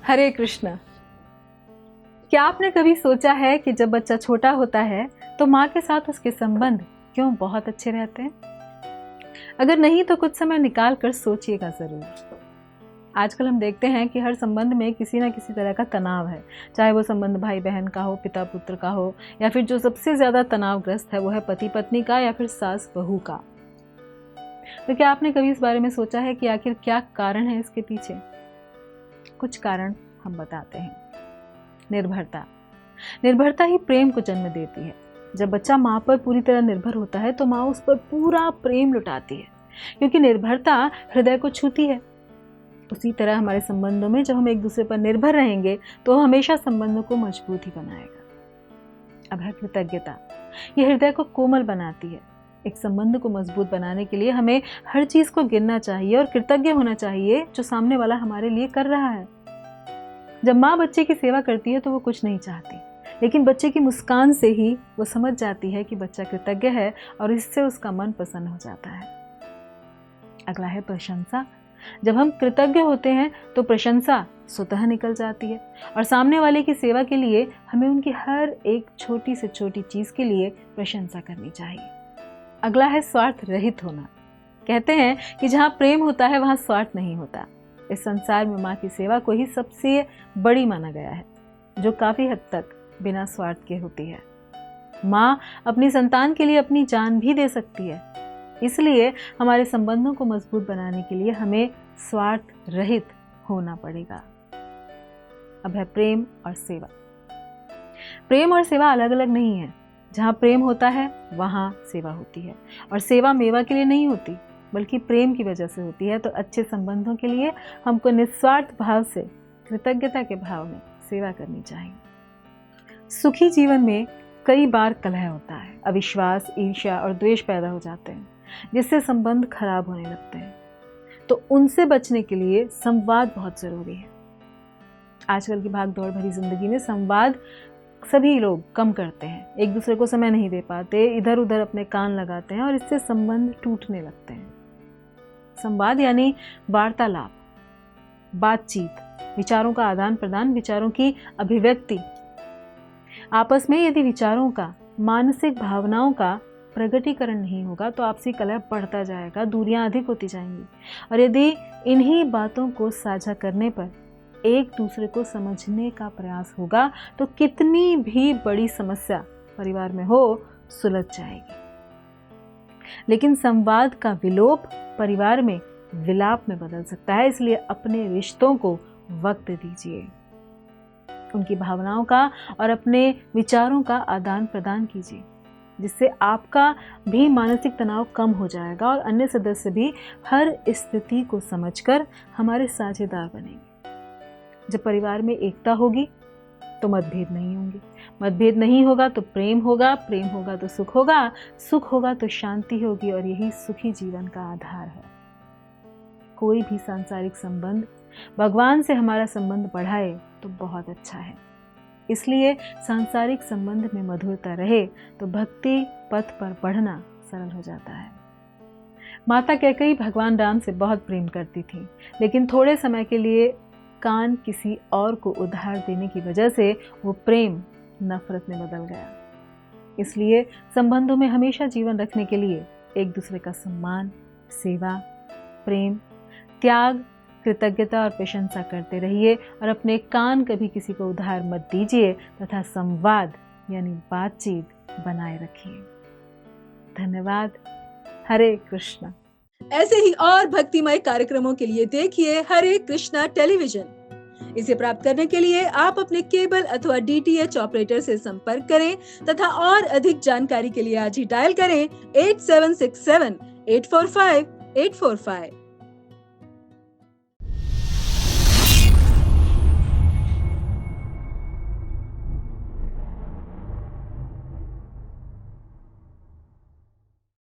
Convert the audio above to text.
हरे कृष्ण। क्या आपने कभी सोचा है कि जब बच्चा छोटा होता है तो माँ के साथ उसके संबंध क्यों बहुत अच्छे रहते हैं? अगर नहीं तो कुछ समय निकाल कर सोचिएगा ज़रूर। आजकल हम देखते हैं कि हर संबंध में किसी न किसी तरह का तनाव है, चाहे वो संबंध भाई बहन का हो, पिता पुत्र का हो, या फिर जो सबसे ज़्यादा तनावग्रस्त है वो है पति पत्नी का या फिर सास बहू का। तो क्या आपने कभी इस बारे में सोचा है कि आखिर क्या कारण है इसके पीछे? कुछ कारण हम बताते हैं। निर्भरता ही प्रेम को जन्म देती है। जब बच्चा माँ पर पूरी तरह निर्भर होता है तो माँ उस पर पूरा प्रेम लुटाती है, क्योंकि निर्भरता हृदय को छूती है। उसी तरह हमारे संबंधों में जब हम एक दूसरे पर निर्भर रहेंगे तो हमेशा संबंधों को मजबूत ही बनाएगा। अब है कृतज्ञता। यह हृदय को कोमल बनाती है। एक संबंध को मजबूत बनाने के लिए हमें हर चीज को गिनना चाहिए और कृतज्ञ होना चाहिए जो सामने वाला हमारे लिए कर रहा है। जब माँ बच्चे की सेवा करती है तो वो कुछ नहीं चाहती, लेकिन बच्चे की मुस्कान से ही वो समझ जाती है कि बच्चा कृतज्ञ है और इससे उसका मन प्रसन्न हो जाता है। अगला है प्रशंसा। जब हम कृतज्ञ होते हैं तो प्रशंसा स्वतः निकल जाती है और सामने वाले की सेवा के लिए हमें उनकी हर एक छोटी से छोटी चीज के लिए प्रशंसा करनी चाहिए। अगला है स्वार्थ रहित होना। कहते हैं कि जहाँ प्रेम होता है वहाँ स्वार्थ नहीं होता। इस संसार में माँ की सेवा को ही सबसे बड़ी माना गया है, जो काफी हद तक बिना स्वार्थ के होती है। माँ अपनी संतान के लिए अपनी जान भी दे सकती है। इसलिए हमारे संबंधों को मजबूत बनाने के लिए हमें स्वार्थ रहित होना पड़ेगा। अब है प्रेम और सेवा। प्रेम और सेवा अलग अलग नहीं है। जहाँ प्रेम होता है वहाँ सेवा होती है, और सेवा मेवा के लिए नहीं होती बल्कि प्रेम की वजह से होती है। तो अच्छे संबंधों के लिए हमको निस्वार्थ भाव से, कृतज्ञता के भाव में सेवा करनी चाहिए। सुखी जीवन में कई बार कलह होता है, अविश्वास, ईर्ष्या और द्वेष पैदा हो जाते हैं, जिससे संबंध खराब होने लगते हैं। तो उनसे बचने के लिए संवाद बहुत जरूरी है। आजकल की भाग दौड़ भरी जिंदगी में संवाद सभी लोग कम करते हैं, एक दूसरे को समय नहीं दे पाते, इधर उधर अपने कान लगाते हैं और इससे संबंध टूटने लगते हैं। संवाद यानी वार्तालाप, बातचीत, विचारों का आदान प्रदान, विचारों की अभिव्यक्ति। आपस में यदि विचारों का, मानसिक भावनाओं का प्रगटीकरण नहीं होगा तो आपसी कलह बढ़ता जाएगा, दूरियां अधिक होती जाएंगी। और यदि इन्हीं बातों को साझा करने पर एक दूसरे को समझने का प्रयास होगा तो कितनी भी बड़ी समस्या परिवार में हो, सुलझ जाएगी। लेकिन संवाद का विलोप परिवार में विलाप में बदल सकता है। इसलिए अपने रिश्तों को वक्त दीजिए, उनकी भावनाओं का और अपने विचारों का आदान प्रदान कीजिए, जिससे आपका भी मानसिक तनाव कम हो जाएगा और अन्य सदस्य भी हर स्थिति को समझकर हमारे साझेदार बनेंगे। जब परिवार में एकता होगी तो मतभेद नहीं होंगे, मतभेद नहीं होगा तो प्रेम होगा, प्रेम होगा तो सुख होगा, सुख होगा तो शांति होगी, और यही सुखी जीवन का आधार है। कोई भी सांसारिक संबंध भगवान से हमारा संबंध बढ़ाए तो बहुत अच्छा है। इसलिए सांसारिक संबंध में मधुरता रहे तो भक्ति पथ पर बढ़ना सरल हो जाता है। माता कैकेयी भगवान राम से बहुत प्रेम करती थी, लेकिन थोड़े समय के लिए कान किसी और को उधार देने की वजह से वो प्रेम नफरत में बदल गया। इसलिए संबंधों में हमेशा जीवन रखने के लिए एक दूसरे का सम्मान, सेवा, प्रेम, त्याग, कृतज्ञता और प्रशंसा करते रहिए और अपने कान कभी किसी को उधार मत दीजिए तथा संवाद यानी बातचीत बनाए रखिए। धन्यवाद। हरे कृष्णा। ऐसे ही और भक्तिमय कार्यक्रमों के लिए देखिए हरे कृष्णा टेलीविजन। इसे प्राप्त करने के लिए आप अपने केबल अथवा डीटीएच ऑपरेटर से संपर्क करें तथा और अधिक जानकारी के लिए आज ही डायल करें 8767 845 845।